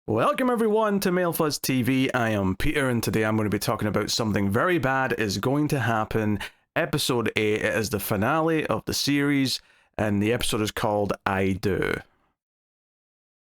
Welcome everyone to Male Fuzz TV. I am Peter, and today I'm going to be talking about something very bad is going to happen. Episode 8 is the finale of the series, and the episode is called I Do.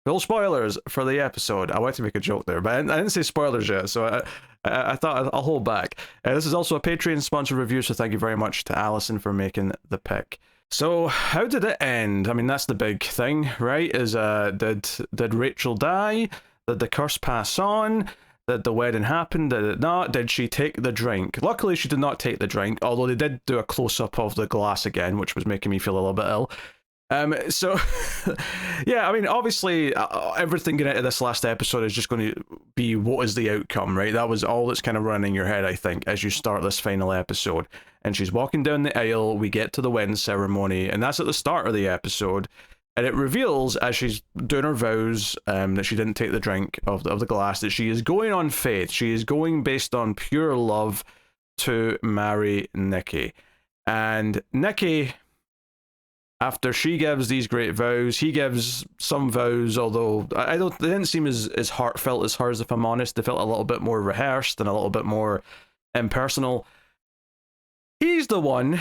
Full spoilers for the episode. I wanted to make a joke there, but I didn't say spoilers yet, so I thought I'll hold back. This is also a Patreon sponsored review, so thank you very much to Alison for making the pick. So, how did it end? I mean, that's the big thing, right? Is did Rachel die? Did the curse pass on? Did the wedding happen? Did it not? Did she take the drink? Luckily, she did not take the drink, although they did do a close-up of the glass again, which was making me feel a little bit ill. So, yeah, I mean, obviously, everything getting into this last episode is just going to be what is the outcome, right? That was all that's kind of running in your head, I think, as you start this final episode. And she's walking down the aisle, we get to the wedding ceremony, and that's at the start of the episode. And it reveals, as she's doing her vows, that she didn't take the drink of the glass, that she is going on faith. She is going based on pure love to marry Nicky. And Nicky, after she gives these great vows, he gives some vows, although they didn't seem as heartfelt as hers, if I'm honest. They felt a little bit more rehearsed and a little bit more impersonal. He's the one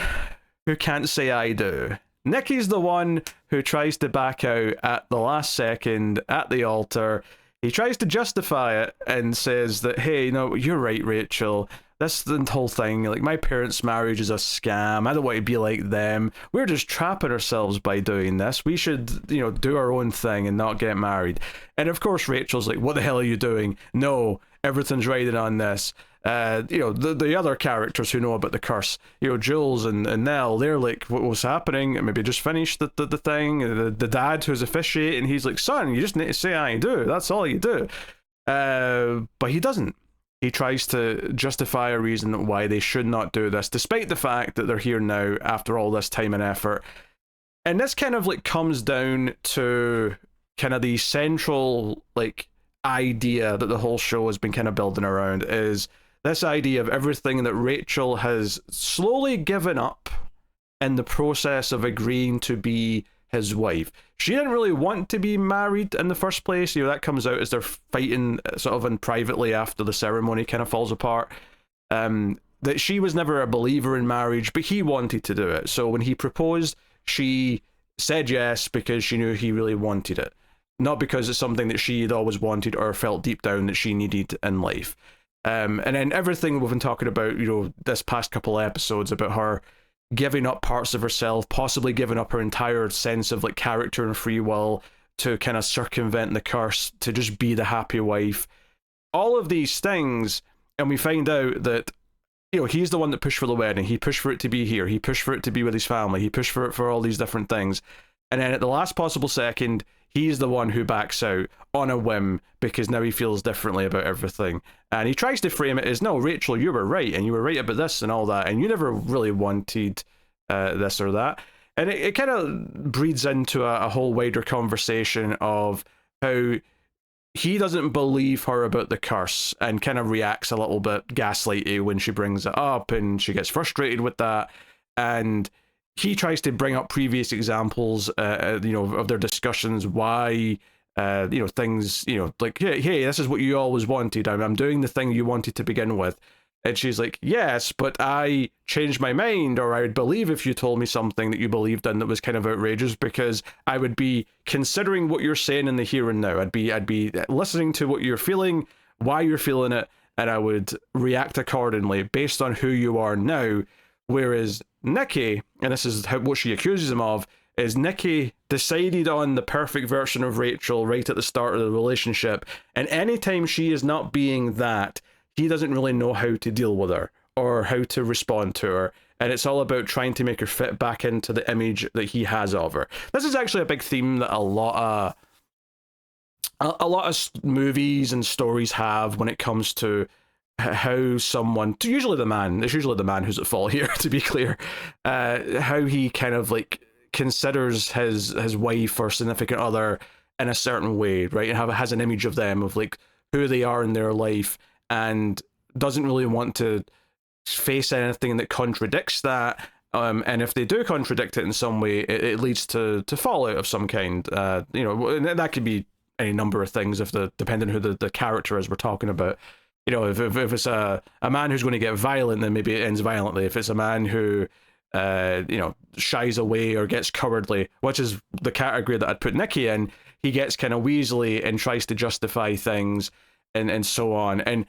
who can't say I do. Nicky's the one who tries to back out at the last second at the altar. He tries to justify it and says that, hey, no, you're right, Rachel. That's the whole thing. Like, my parents' marriage is a scam. I don't want to be like them. We're just trapping ourselves by doing this. We should, do our own thing and not get married. And of course, Rachel's like, what the hell are you doing? No, everything's riding on this. The other characters who know about the curse, Jules and Nell, they're like, what was happening? Maybe just finish the thing. The dad who's officiating, he's like, son, you just need to say I do. That's all you do. But he doesn't. He tries to justify a reason why they should not do this, despite the fact that they're here now after all this time and effort. And this kind of like comes down to kind of the central like idea that the whole show has been kind of building around, is this idea of everything that Rachel has slowly given up in the process of agreeing to be his wife. She didn't really want to be married in the first place. That comes out as they're fighting sort of in privately after the ceremony kind of falls apart. That she was never a believer in marriage, but he wanted to do it. So when he proposed, she said yes because she knew he really wanted it. Not because it's something that she had always wanted or felt deep down that she needed in life. And then everything we've been talking about, this past couple of episodes about her giving up parts of herself, possibly giving up her entire sense of like character and free will to kind of circumvent the curse, to just be the happy wife. All of these things, and we find out that he's the one that pushed for the wedding. He pushed for it to be here. He pushed for it to be with his family. He pushed for it for all these different things. And then at the last possible second, he's the one who backs out on a whim because now he feels differently about everything. And he tries to frame it as, no, Rachel, you were right, and you were right about this and all that, and you never really wanted this or that. And it kind of breeds into a whole wider conversation of how he doesn't believe her about the curse and kind of reacts a little bit gaslighty when she brings it up, and she gets frustrated with that. And he tries to bring up previous examples, of their discussions, why, things, like, hey, this is what you always wanted. I'm doing the thing you wanted to begin with. And she's like, yes, but I changed my mind, or I would believe if you told me something that you believed in that was kind of outrageous, because I would be considering what you're saying in the here and now. I'd be listening to what you're feeling, why you're feeling it, and I would react accordingly based on who you are now. Whereas Nicky, and this is what she accuses him of, is Nicky decided on the perfect version of Rachel right at the start of the relationship, and anytime she is not being that, he doesn't really know how to deal with her or how to respond to her, and it's all about trying to make her fit back into the image that he has of her. This is actually a big theme that a lot of movies and stories have when it comes to how someone, it's usually the man who's at fault here, to be clear, how he kind of like considers his wife or significant other in a certain way, right? And has an image of them, of like who they are in their life, and doesn't really want to face anything that contradicts that. And if they do contradict it in some way, it leads to fallout of some kind. And that could be any number of things if depending on who the character is we're talking about. You know, if it's a man who's going to get violent, then maybe it ends violently. If it's a man who you know, shies away or gets cowardly, which is the category that I'd put Nikki in, he gets kind of weaselly and tries to justify things and so on. And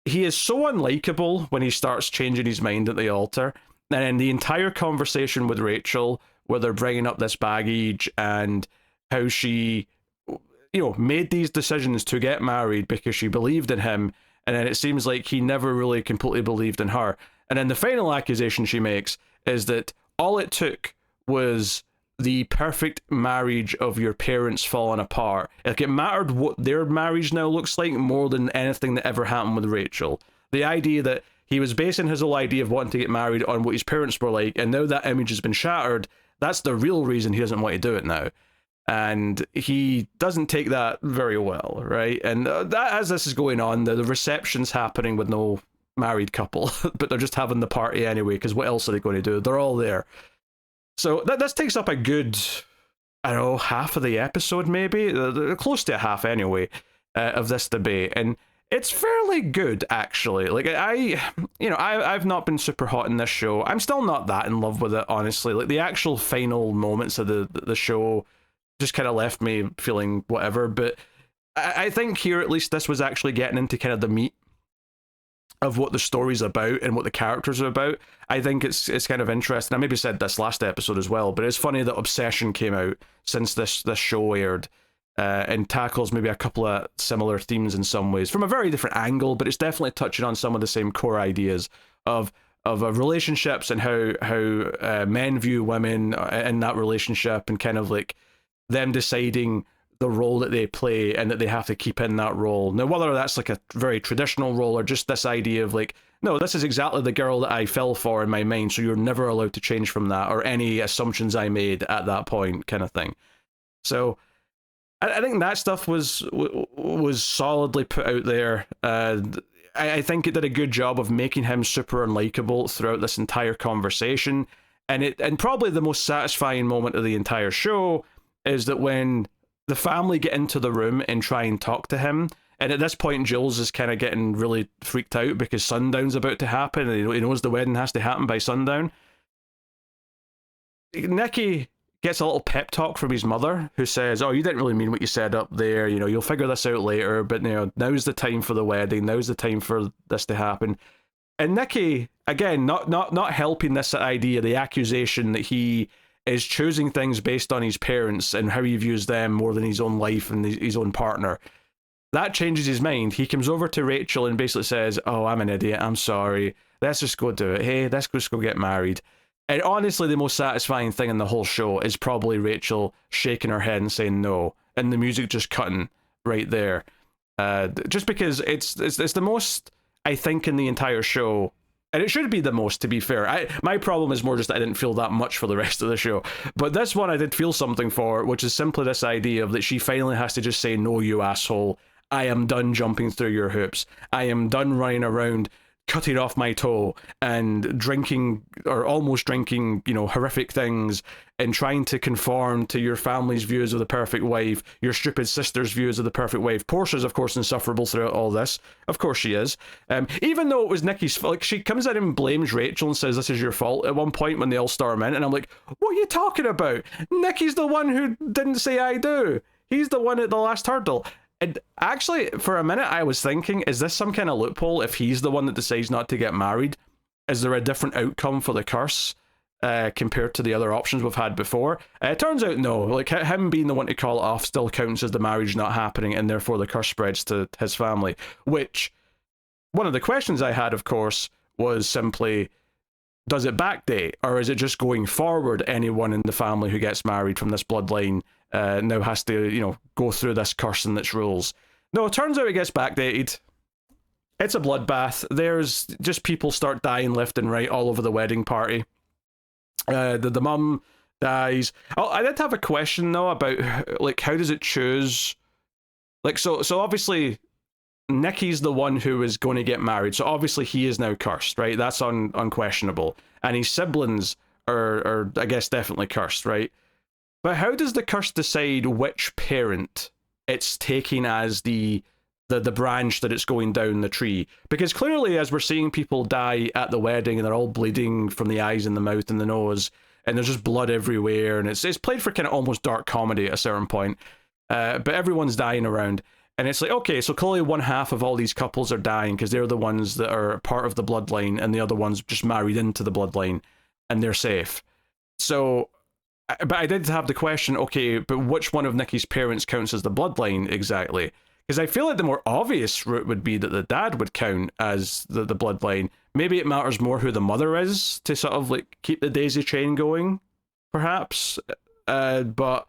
he is so unlikable when he starts changing his mind at the altar. And in the entire conversation with Rachel, where they're bringing up this baggage and how she, you know, made these decisions to get married because she believed in him, and then it seems like he never really completely believed in her. And then the final accusation she makes is that all it took was the perfect marriage of your parents falling apart. Like, it mattered what their marriage now looks like more than anything that ever happened with Rachel. The idea that he was basing his whole idea of wanting to get married on what his parents were like, and now that image has been shattered, that's the real reason he doesn't want to do it now. And he doesn't take that very well, right? And that, as this is going on, the reception's happening with no married couple, but they're just having the party anyway, because what else are they going to do? They're all there. So this takes up a good, I don't know, half of the episode, maybe? Close to a half anyway, of this debate. And it's fairly good, actually. Like, I've not been super hot in this show. I'm still not that in love with it, honestly. Like, the actual final moments of the show just kind of left me feeling whatever. But I think here, at least, this was actually getting into kind of the meat of what the story's about and what the characters are about. I think it's kind of interesting. I maybe said this last episode as well, but it's funny that Obsession came out since this show aired, and tackles maybe a couple of similar themes in some ways from a very different angle, but it's definitely touching on some of the same core ideas of relationships and how men view women in that relationship, and kind of like them deciding the role that they play and that they have to keep in that role. Now, whether that's like a very traditional role or just this idea of like, no, this is exactly the girl that I fell for in my mind, so you're never allowed to change from that, or any assumptions I made at that point, kind of thing. So I think that stuff was solidly put out there. I think it did a good job of making him super unlikable throughout this entire conversation. And probably the most satisfying moment of the entire show is that when the family get into the room and try and talk to him, and at this point Jules is kind of getting really freaked out because sundown's about to happen, and he knows the wedding has to happen by sundown. Nicky gets a little pep talk from his mother, who says, oh, you didn't really mean what you said up there, you know, you'll figure this out later, but, you know, now's the time for the wedding, now's the time for this to happen. And Nicky, again, not helping this idea, the accusation that he is choosing things based on his parents and how he views them more than his own life and his own partner. That changes his mind. He comes over to Rachel and basically says, oh, I'm an idiot, I'm sorry, let's just go do it, hey, let's just go get married. And honestly, the most satisfying thing in the whole show is probably Rachel shaking her head and saying no, and the music just cutting right there. Just because it's the most, I think, in the entire show. And it should be the most, to be fair. My problem is more just that I didn't feel that much for the rest of the show. But this one I did feel something for, which is simply this idea of that she finally has to just say, no, you asshole. I am done jumping through your hoops. I am done running around cutting off my toe and drinking, or almost drinking, you know, horrific things, and trying to conform to your family's views of the perfect wife, your stupid sister's views of the perfect wife. Portia's, of course, insufferable throughout all this. Of course she is. Even though it was Nicky's fault, like, she comes in and blames Rachel and says this is your fault at one point when they all storm in, and I'm like, what are you talking about? Nicky's the one who didn't say I do. He's the one at the last hurdle. And actually, for a minute, I was thinking, is this some kind of loophole? If he's the one that decides not to get married, is there a different outcome for the curse compared to the other options we've had before? It turns out no. Like, him being the one to call it off still counts as the marriage not happening, and therefore the curse spreads to his family. Which, one of the questions I had, of course, was simply, does it backdate, or is it just going forward? Anyone in the family who gets married from this bloodline now has to, you know, go through this curse and its rules. No, it turns out it gets backdated. It's a bloodbath. There's just people start dying left and right all over the wedding party. The mum dies. Oh, I did have a question though about, like, how does it choose? Like, so obviously Nicky's the one who is going to get married, so obviously he is now cursed, right? That's unquestionable. And his siblings are I guess definitely cursed, right? But how does the curse decide which parent it's taking as the branch that it's going down the tree. Because clearly, as we're seeing people die at the wedding and they're all bleeding from the eyes and the mouth and the nose, and there's just blood everywhere, and it's played for kind of almost dark comedy at a certain point, but everyone's dying around. And it's like, okay, so clearly one half of all these couples are dying because they're the ones that are part of the bloodline, and the other ones just married into the bloodline, and they're safe. So, but I did have the question, okay, but which one of Nikki's parents counts as the bloodline exactly? Because I feel like the more obvious route would be that the dad would count as the bloodline. Maybe it matters more who the mother is to sort of like keep the daisy chain going, perhaps. But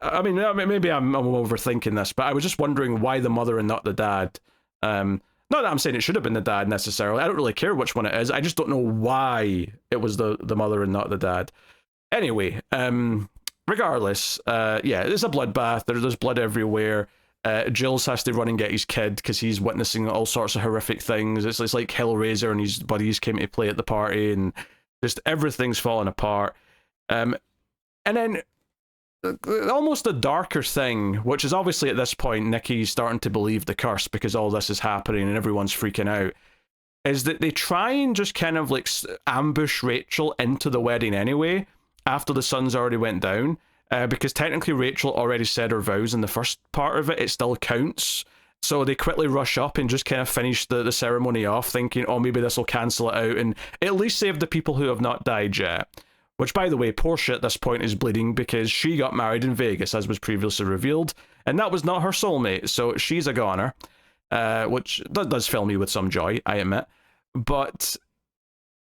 I mean, maybe I'm overthinking this, but I was just wondering why the mother and not the dad. Not that I'm saying it should have been the dad necessarily. I don't really care which one it is. I just don't know why it was the mother and not the dad. Anyway, regardless, yeah, it's a bloodbath. There's blood everywhere. Giles has to run and get his kid because he's witnessing all sorts of horrific things. It's like Hellraiser and his buddies came to play at the party, and just everything's falling apart. And then almost a darker thing, which is obviously at this point Nikki's starting to believe the curse because all this is happening and everyone's freaking out, is that they try and just kind of like ambush Rachel into the wedding anyway after the sun's already went down. Because technically Rachel already said her vows in the first part of it, it still counts. So they quickly rush up and just kind of finish the ceremony off, thinking, oh, maybe this will cancel it out and at least save the people who have not died yet. Which, by the way, Portia at this point is bleeding because she got married in Vegas, as was previously revealed, and that was not her soulmate, so she's a goner, which does fill me with some joy, I admit. But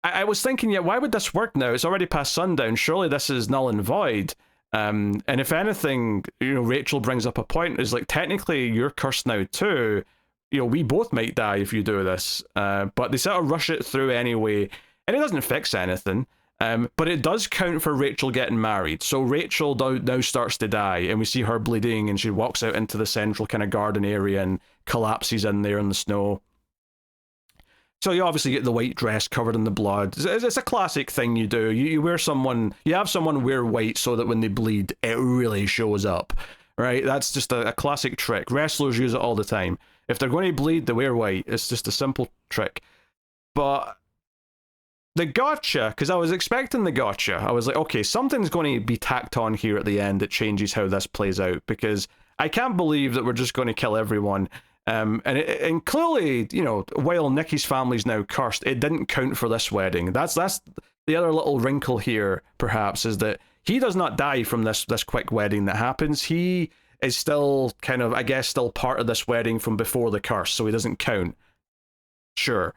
I was thinking, yeah, why would this work now? It's already past sundown, surely this is null and void. And if anything, you know, Rachel brings up a point, is like, technically you're cursed now too, you know, we both might die if you do this, but they sort of rush it through anyway, and it doesn't fix anything, but it does count for Rachel getting married. So Rachel now starts to die, and we see her bleeding, and she walks out into the central kind of garden area and collapses in there in the snow. So you obviously get the white dress covered in the blood. It's a classic thing you do. You have someone wear white so that when they bleed, it really shows up, right? That's just a classic trick. Wrestlers use it all the time. If they're going to bleed, they wear white. It's just a simple trick. But the gotcha, because I was expecting the gotcha. I was like, okay, something's going to be tacked on here at the end that changes how this plays out, because I can't believe that we're just going to kill everyone. And clearly, you know, while Nikki's family's now cursed, it didn't count for this wedding. That's the other little wrinkle here, perhaps, is that he does not die from this quick wedding that happens. He is still kind of, I guess, still part of this wedding from before the curse, so he doesn't count. Sure.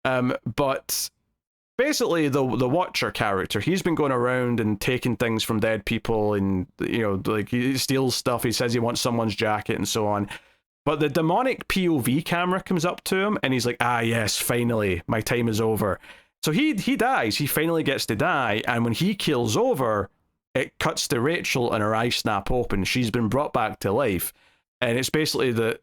But basically, the Watcher character, he's been going around and taking things from dead people, and, you know, like, he steals stuff. He says he wants someone's jacket and so on. But the demonic POV camera comes up to him, and he's like, ah, yes, finally, my time is over. So he dies. He finally gets to die, and when he keels over, it cuts to Rachel, and her eyes snap open. She's been brought back to life. And it's basically that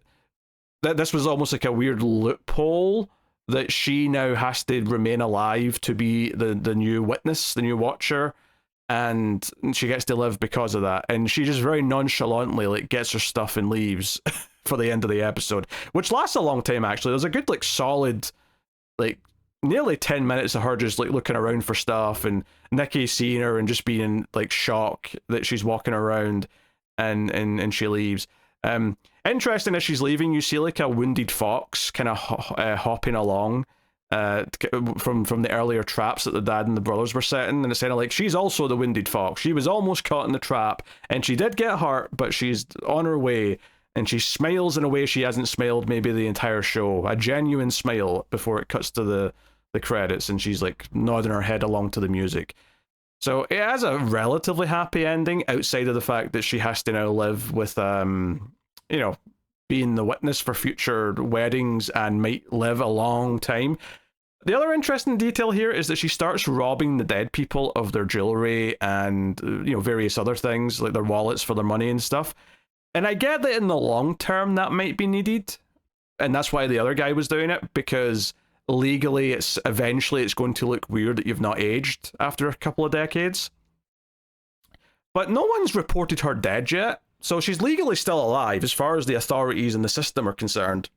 this was almost like a weird loophole that she now has to remain alive to be the new witness, the new Watcher, and she gets to live because of that. And she just very nonchalantly like gets her stuff and leaves for the end of the episode, which lasts a long time actually. There's a good like solid like nearly 10 minutes of her just like looking around for stuff, and Nikki seeing her and just being in like shock that she's walking around, and she leaves. Interesting, as she's leaving, you see like a wounded fox kind of hopping along from the earlier traps that the dad and the brothers were setting, and it's kind of like she's also the wounded fox. She was almost caught in the trap, and she did get hurt, but she's on her way, and she smiles in a way she hasn't smiled maybe the entire show, a genuine smile before it cuts to the credits, and she's like nodding her head along to the music. So it has a relatively happy ending outside of the fact that she has to now live with you know, being the witness for future weddings and might live a long time. The other interesting detail here is that she starts robbing the dead people of their jewelry and, you know, various other things like their wallets for their money and stuff. And I get that in the long term that might be needed, and that's why the other guy was doing it, because legally it's going to look weird that you've not aged after a couple of decades. But no one's reported her dead yet, So she's legally still alive as far as the authorities and the system are concerned.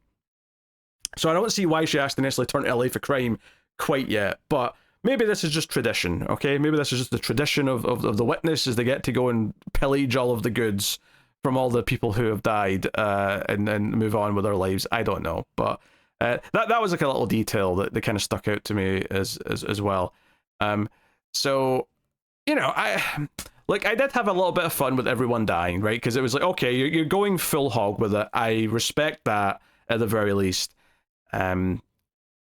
So I don't see why she has to necessarily turn to a life of crime quite yet. But maybe this is just tradition, okay? Maybe this is just the tradition of the witness, is they get to go and pillage all of the goods from all the people who have died and then move on with their lives. I don't know. But that was like a little detail that kind of stuck out to me as well. So, you know, I did have a little bit of fun with everyone dying, right? Because it was like, okay, you're going full hog with it. I respect that at the very least.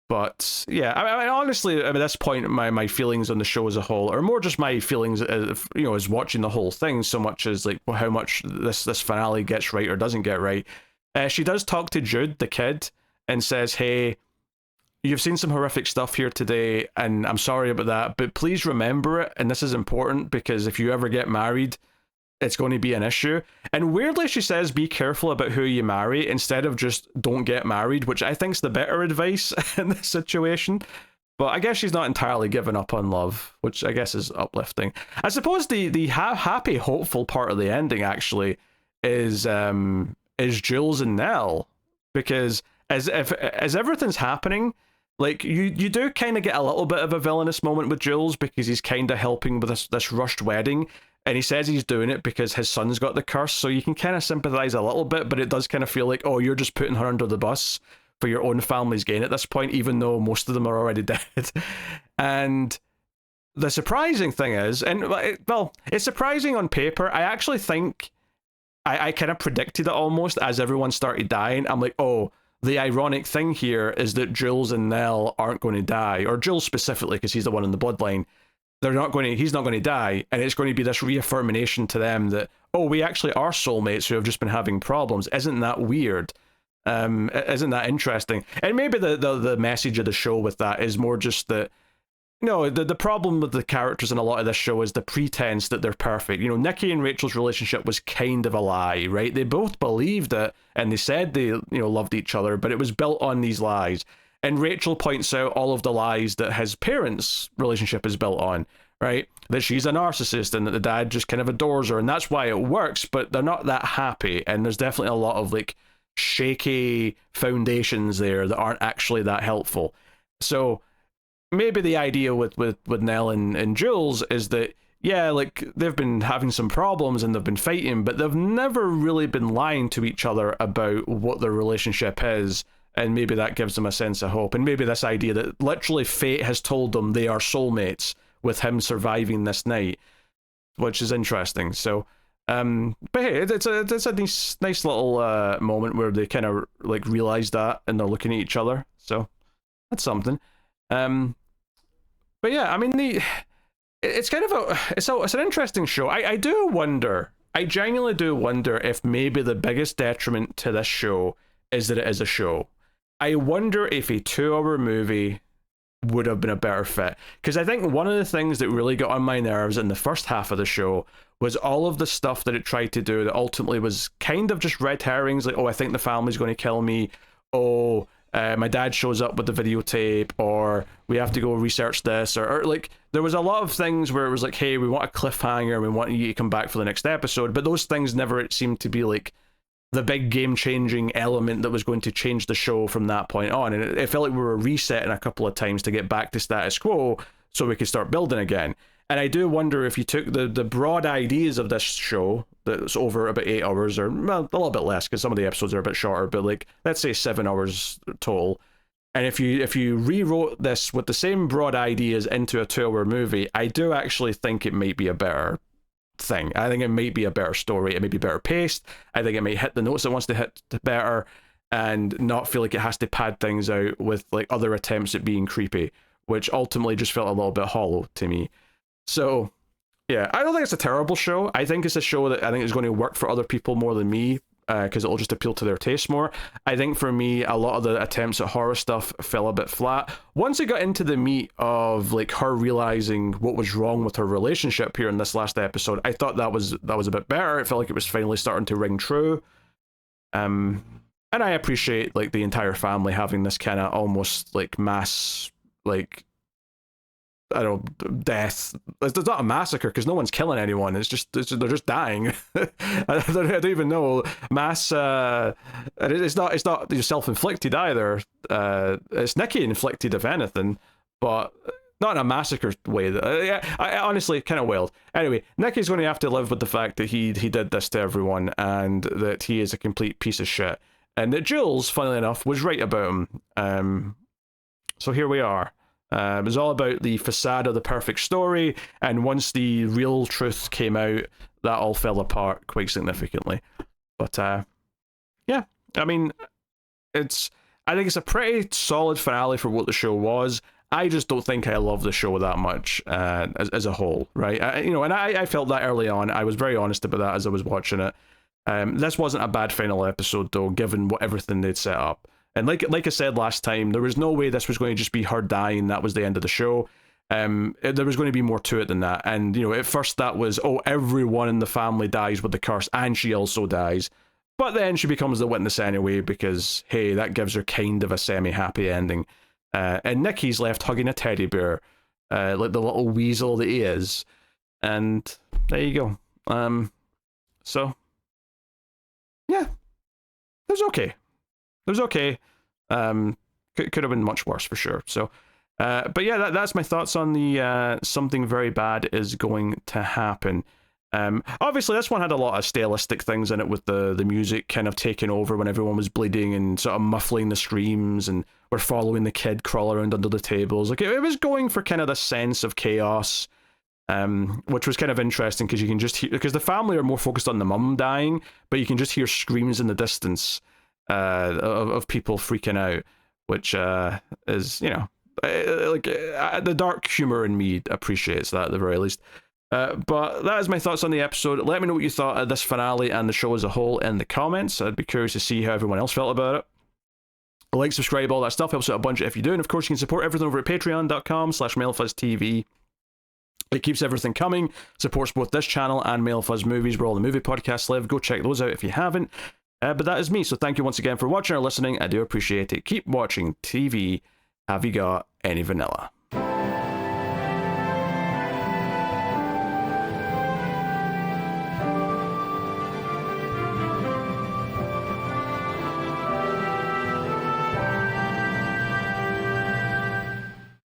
But yeah, I mean, honestly, at this point, my feelings on the show as a whole are more just my feelings, as watching the whole thing, so much as like how much this finale gets right or doesn't get right. She does talk to Jude, the kid, and says, "Hey, you've seen some horrific stuff here today, and I'm sorry about that, but please remember it, and this is important because if you ever get married, it's going to be an issue." And weirdly, she says, be careful about who you marry instead of just don't get married, which I think's the better advice in this situation. But I guess she's not entirely given up on love, which I guess is uplifting. I suppose the happy, hopeful part of the ending actually is Jules and Nell, because as everything's happening, like you do kind of get a little bit of a villainous moment with Jules because he's kind of helping with this rushed wedding. And he says he's doing it because his son's got the curse, so you can kind of sympathize a little bit, but it does kind of feel like, oh, you're just putting her under the bus for your own family's gain at this point, even though most of them are already dead. And the surprising thing is, and well, it's surprising on paper. I actually think I kind of predicted it almost as everyone started dying. I'm like, oh, the ironic thing here is that Jules and Nell aren't going to die, or Jules specifically, because he's the one in the bloodline. He's not going to die, and it's going to be this reaffirmation to them that, oh, we actually are soulmates who have just been having problems. Isn't that weird? Isn't that interesting? And maybe the message of the show with that is more just that, no, the problem with the characters in a lot of this show is the pretense that they're perfect. You know, Nikki and Rachel's relationship was kind of a lie, right? They both believed it, and they said they, loved each other, but it was built on these lies. And Rachel points out all of the lies that his parents' relationship is built on, right? That she's a narcissist and that the dad just kind of adores her, and that's why it works, but they're not that happy. And there's definitely a lot of like shaky foundations there that aren't actually that helpful. So maybe the idea with Nell and Jules is that, yeah, like they've been having some problems and they've been fighting, but they've never really been lying to each other about what their relationship is. And maybe that gives them a sense of hope. And maybe this idea that literally fate has told them they are soulmates with him surviving this night, which is interesting. So, but hey, it's a nice little moment where they kind of like realize that and they're looking at each other. So that's something. But yeah, I mean, it's kind of it's an interesting show. I genuinely do wonder if maybe the biggest detriment to this show is that it is a show. I wonder if a 2-hour movie would have been a better fit. Because I think one of the things that really got on my nerves in the first half of the show was all of the stuff that it tried to do that ultimately was kind of just red herrings. Like, oh, I think the family's going to kill me. Oh, my dad shows up with the videotape, or we have to go research this, or like there was a lot of things where it was like, hey, we want a cliffhanger, we want you to come back for the next episode, but those things never seemed to be like the big game-changing element that was going to change the show from that point on. And it felt like we were resetting a couple of times to get back to status quo so we could start building again. And I do wonder if you took the broad ideas of this show that's over about 8 hours, or well, a little bit less because some of the episodes are a bit shorter, but like let's say 7 hours total. And if you rewrote this with the same broad ideas into a 2-hour movie, I do actually think it might be a better thing. I think it might be a better story. It may be better paced. I think it might hit the notes it wants to hit better and not feel like it has to pad things out with like other attempts at being creepy, which ultimately just felt a little bit hollow to me. So yeah, I don't think it's a terrible show. I think it's a show that I think is going to work for other people more than me, because it'll just appeal to their taste more. I think for me, a lot of the attempts at horror stuff fell a bit flat. Once it got into the meat of like her realizing what was wrong with her relationship here in this last episode, I thought that was a bit better. It felt like it was finally starting to ring true. And I appreciate like the entire family having this kind of almost like mass like I don't know, death. It's not a massacre because no one's killing anyone. It's just they're just dying. I don't even know mass. It's not self-inflicted either. It's Nikki inflicted, if anything, but not in a massacre way. I honestly kind of wailed. Anyway, Nikki's going to have to live with the fact that he did this to everyone and that he is a complete piece of shit. And that Jules, funnily enough, was right about him. So here we are. It was all about the facade of the perfect story, and once the real truth came out, that all fell apart quite significantly. But yeah, I mean, I think it's a pretty solid finale for what the show was. I just don't think I love the show that much as a whole, right? I felt that early on. I was very honest about that as I was watching it. This wasn't a bad final episode, though, given everything they'd set up. And like I said last time, there was no way this was going to just be her dying. That was the end of the show. There was going to be more to it than that. And, at first that was, everyone in the family dies with the curse, and she also dies. But then she becomes the witness anyway, because, hey, that gives her kind of a semi-happy ending. And Nikki's left hugging a teddy bear, like the little weasel that he is. And there you go. So, yeah, it was okay. It was okay. Could have been much worse for sure. So, but yeah, that's my thoughts on the something very bad is going to happen. Obviously, this one had a lot of stylistic things in it, with the music kind of taking over when everyone was bleeding and sort of muffling the screams, and we're following the kid crawl around under the tables. Like it was going for kind of the sense of chaos, which was kind of interesting because you can just hear, because the family are more focused on the mum dying, but you can just hear screams in the distance. Of people freaking out, which is, the dark humor in me appreciates that at the very least. But that is my thoughts on the episode. Let me know what you thought of this finale and the show as a whole in the comments. I'd be curious to see how everyone else felt about it. Like, subscribe, all that stuff helps out a bunch if you do. And of course, you can support everything over at patreon.com/MailFuzzTV. It keeps everything coming, supports both this channel and Mail Fuzz Movies, where all the movie podcasts live. Go check those out if you haven't. But that is me, so thank you once again for watching or listening. I do appreciate it. Keep watching TV. Have you got any vanilla?